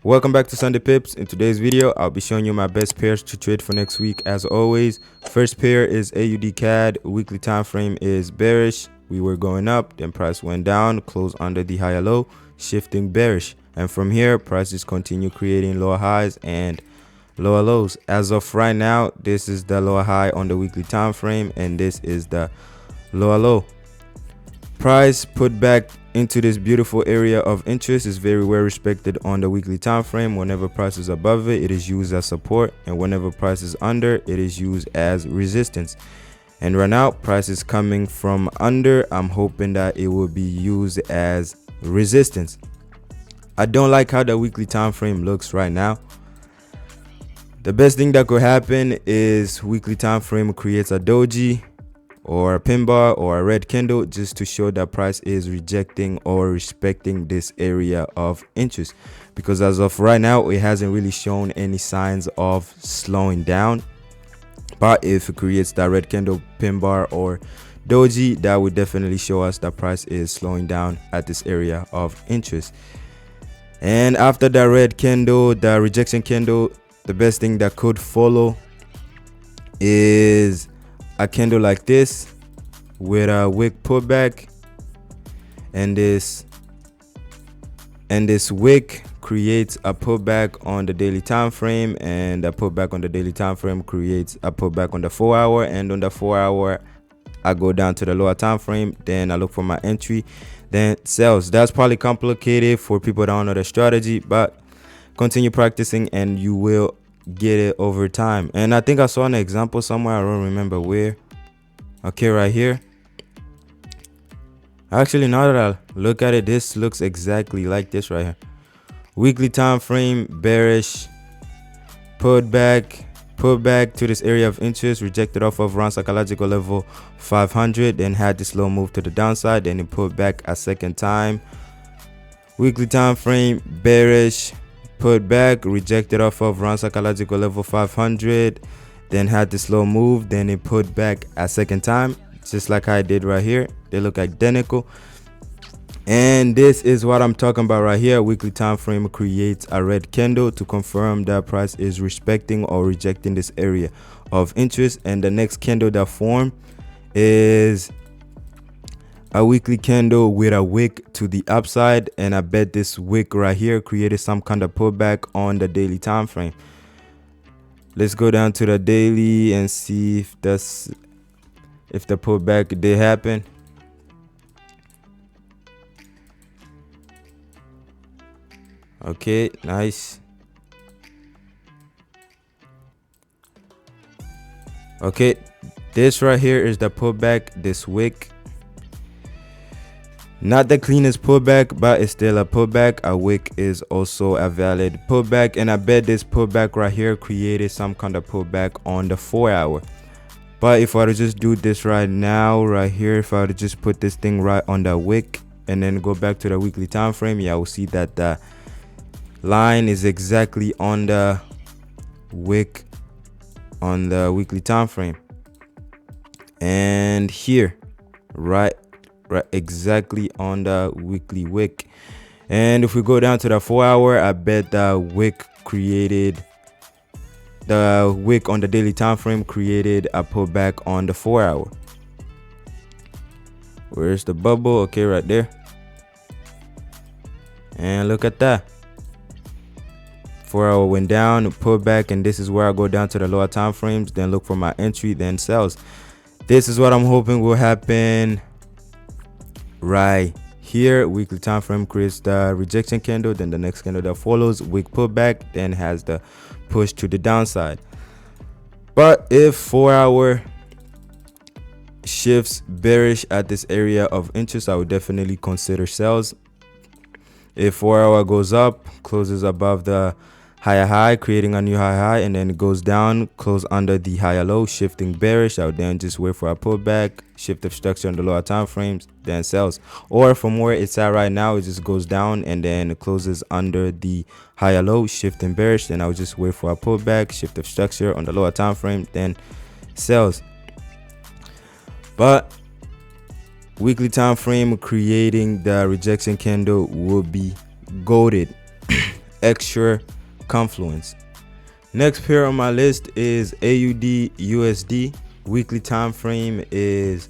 Welcome back to Sunday Pips. In today's video, I'll be showing you my best pairs to trade for next week. As always, first pair is AUD CAD. Weekly time frame is bearish. We were going up, then price went down, closed under the higher low, shifting bearish. And from here, prices continue creating lower highs and lower lows. As of right now, this is the lower high on the weekly time frame, and this is the lower low. Price put back into this beautiful area of interest is very well respected on the weekly time frame. Whenever price is above it, it is used as support, and whenever price is under, it is used as resistance. And right now, price is coming from under. I'm hoping that it will be used as resistance. I don't like how the weekly time frame looks right now. The best thing that could happen is weekly time frame creates a doji or a pin bar or a red candle, just to show that price is rejecting or respecting this area of interest, because as of right now, it hasn't really shown any signs of slowing down. But if it creates that red candle, pin bar, or doji, that would definitely show us that price is slowing down at this area of interest. And after that red candle, the rejection candle, the best thing that could follow is a candle like this with a wick pullback, and this wick creates a pullback on the daily time frame, and the pullback on the daily time frame creates a pullback on the 4 hour, and on the 4 hour I go down to the lower time frame, then I look for my entry, then sells. That's probably complicated for people that don't know the strategy, but continue practicing and you will get it over time. And I think I saw an example somewhere, I don't remember where. Okay, right here. Actually, now that I look at it, this looks exactly like this right here. Weekly time frame bearish, pulled back to this area of interest, rejected off of around psychological level 500, then had this low move to the downside, then it pulled back a second time. Weekly time frame bearish, put back, rejected off of around psychological level 500, then had this low move, then it put back a second time, just like I did right here. They look identical, and this is what I'm talking about right here. Weekly time frame creates a red candle to confirm that price is respecting or rejecting this area of interest, and the next candle that form is a weekly candle with a wick to the upside, and I bet this wick right here created some kind of pullback on the daily time frame. Let's go down to the daily and see if the pullback did happen. Okay, nice. Okay, this right here is the pullback, this wick. Not the cleanest pullback, but it's still a pullback. A wick is also a valid pullback, and I bet this pullback right here created some kind of pullback on the 4 hour. But if I were to just do this right now, right here, if I were to just put this thing right on the wick and then go back to the weekly time frame, yeah, we'll see that the line is exactly on the wick on the weekly time frame, and here, right exactly on the weekly wick. And if we go down to the 4 hour, I bet the wick on the daily time frame created a pullback on the 4 hour. Where's the bubble? Okay, right there. And look at that. 4 hour went down, pulled back, and this is where I go down to the lower time frames, then look for my entry, then sells. This is what I'm hoping will happen right here. Weekly time frame creates the rejection candle, then the next candle that follows, wick pullback, then has the push to the downside. But if 4 hour shifts bearish at this area of interest, I would definitely consider sells. If 4 hour goes up, closes above the higher high, creating a new high, and then it goes down, close under the higher low, shifting bearish, I would then just wait for a pullback, shift of structure on the lower time frames, then sells. Or from where it's at right now, it just goes down and then it closes under the higher low, shifting bearish, then I would just wait for a pullback, shift of structure on the lower time frame, then sells. But weekly time frame creating the rejection candle will be goated. extra confluence. Next pair on my list is AUD USD. Weekly time frame is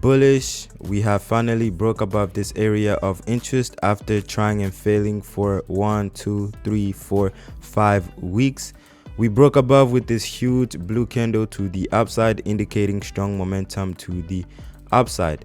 bullish. We have finally broke above this area of interest after trying and failing for 1, 2, 3, 4, 5 weeks. We broke above with this huge blue candle to the upside, indicating strong momentum to the upside,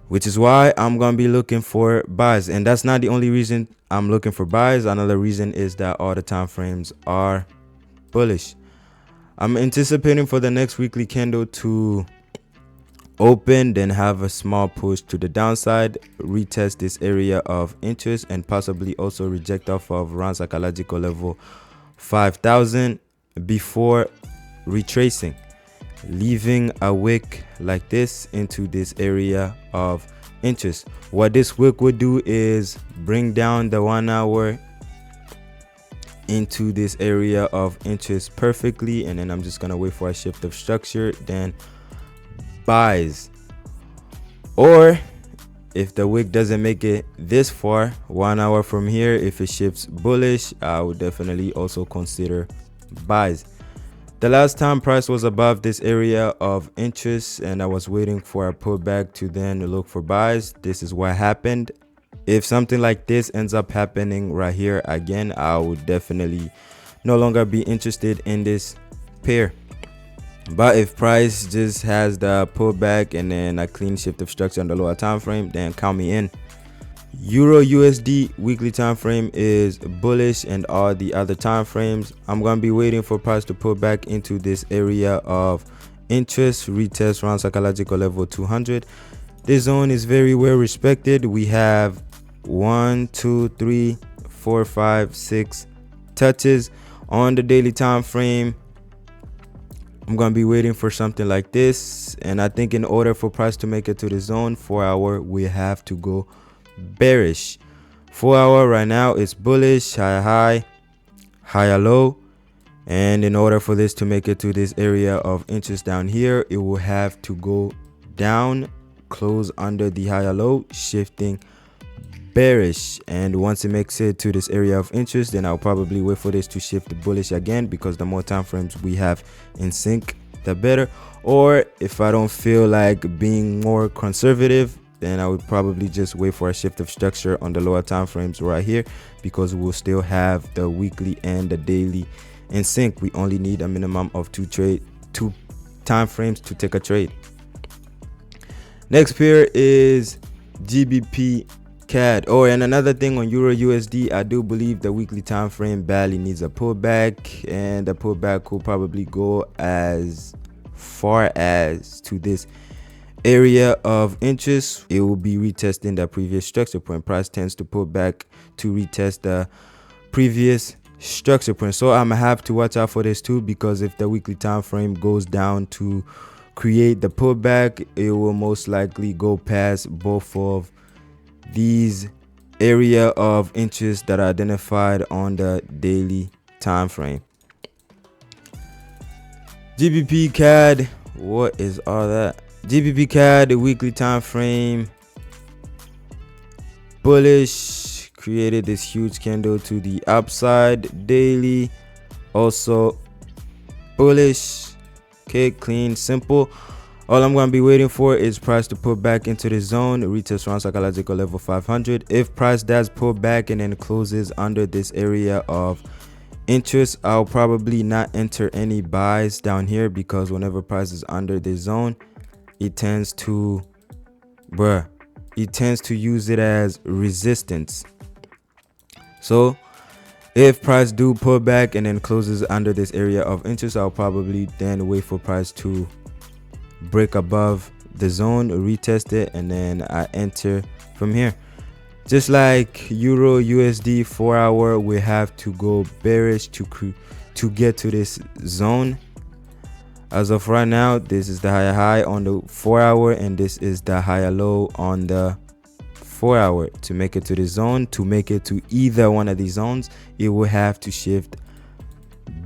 which is why I'm gonna be looking for buys. And that's not the only reason I'm looking for buys. Another reason is that all the time frames are bullish. I'm anticipating for the next weekly candle to open, then have a small push to the downside, retest this area of interest, and possibly also reject off of around psychological level 5,000 before retracing, leaving a wick like this into this area of interest. What this wick would do is bring down the 1 hour into this area of interest perfectly, and then I'm just gonna wait for a shift of structure, then buys. Or if the wick doesn't make it this far, 1 hour from here, if it shifts bullish, I would definitely also consider buys. The last time price was above this area of interest and I was waiting for a pullback to then look for buys. This is what happened. If something like this ends up happening right here again, I would definitely no longer be interested in this pair. But if price just has the pullback and then a clean shift of structure on the lower time frame, then count me in. Euro USD weekly time frame is bullish, and all the other time frames, I'm gonna be waiting for price to pull back into this area of interest, retest around psychological level 200. This zone is very well respected. We have 1, 2, 3, 4, 5, 6 touches on the daily time frame. I'm gonna be waiting for something like this, and I think in order for price to make it to the zone 4 hour, we have to go bearish. 4 hour right now is bullish, higher low, and in order for this to make it to this area of interest down here, it will have to go down, close under the higher low, shifting bearish. And once it makes it to this area of interest, then I'll probably wait for this to shift bullish again, because the more time frames we have in sync, the better. Or if I don't feel like being more conservative, then I would probably just wait for a shift of structure on the lower time frames right here, because we'll still have the weekly and the daily in sync. We only need a minimum of two time frames to take a trade. Next pair is GBP CAD. Oh, and another thing on Euro USD, I do believe the weekly time frame badly needs a pullback, and the pullback could probably go as far as to this area of interest. It will be retesting the previous structure point. Price tends to pull back to retest the previous structure point, so I'm gonna have to watch out for this too, because if the weekly time frame goes down to create the pullback, it will most likely go past both of these area of interest that are identified on the daily time frame. GBP CAD, what is all that? GBP CAD, the weekly time frame, bullish, created this huge candle to the upside. Daily, also bullish. Okay, clean, simple. All I'm going to be waiting for is price to pull back into the zone, retest around psychological level 500. If price does pull back and then closes under this area of interest, I'll probably not enter any buys down here, because whenever price is under this zone, it tends to use it as resistance. So if price do pull back and then closes under this area of interest, I'll probably then wait for price to break above the zone, retest it, and then I enter from here. Just like Euro USD 4 hour, we have to go bearish to get to this zone. As of right now, this is the higher high on the 4 hour, and this is the higher low on the 4 hour. To make it to the zone, to make it to either one of these zones, it will have to shift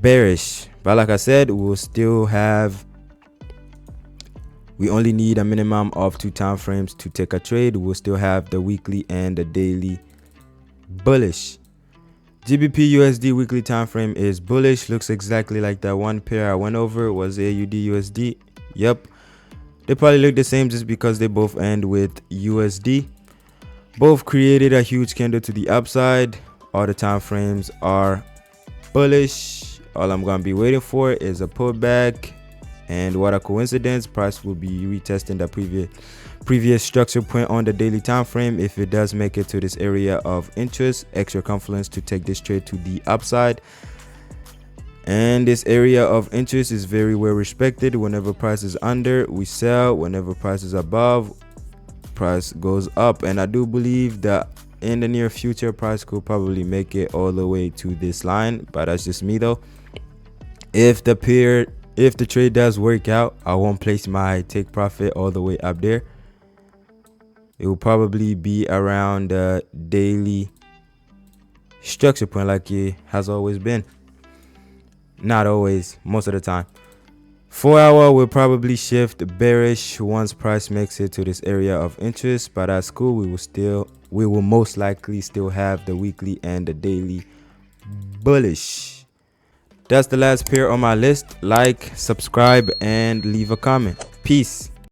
bearish. But like I said, we only need a minimum of 2 time frames to take a trade. We'll still have the weekly and the daily bullish. GBP USD weekly time frame is bullish. Looks exactly like that one pair I went over was AUD USD. Yep, they probably look the same just because they both end with USD. Both created a huge candle to the upside. All the time frames are bullish. All I'm gonna be waiting for is a pullback, and what a coincidence, price will be retesting the previous structure point on the daily time frame. If it does make it to this area of interest, extra confidence to take this trade to the upside. And this area of interest is very well respected. Whenever price is under, we sell. Whenever price is above, price goes up. And I do believe that in the near future, price could probably make it all the way to this line, but that's just me though. If the trade does work out, I won't place my take profit all the way up there. It will probably be around the daily structure point like it has always been. Not always, most of the time. 4 hour will probably shift bearish once price makes it to this area of interest, but that's cool. We will most likely still have the weekly and the daily bullish. That's the last pair on my list. Like, subscribe, and leave a comment. Peace.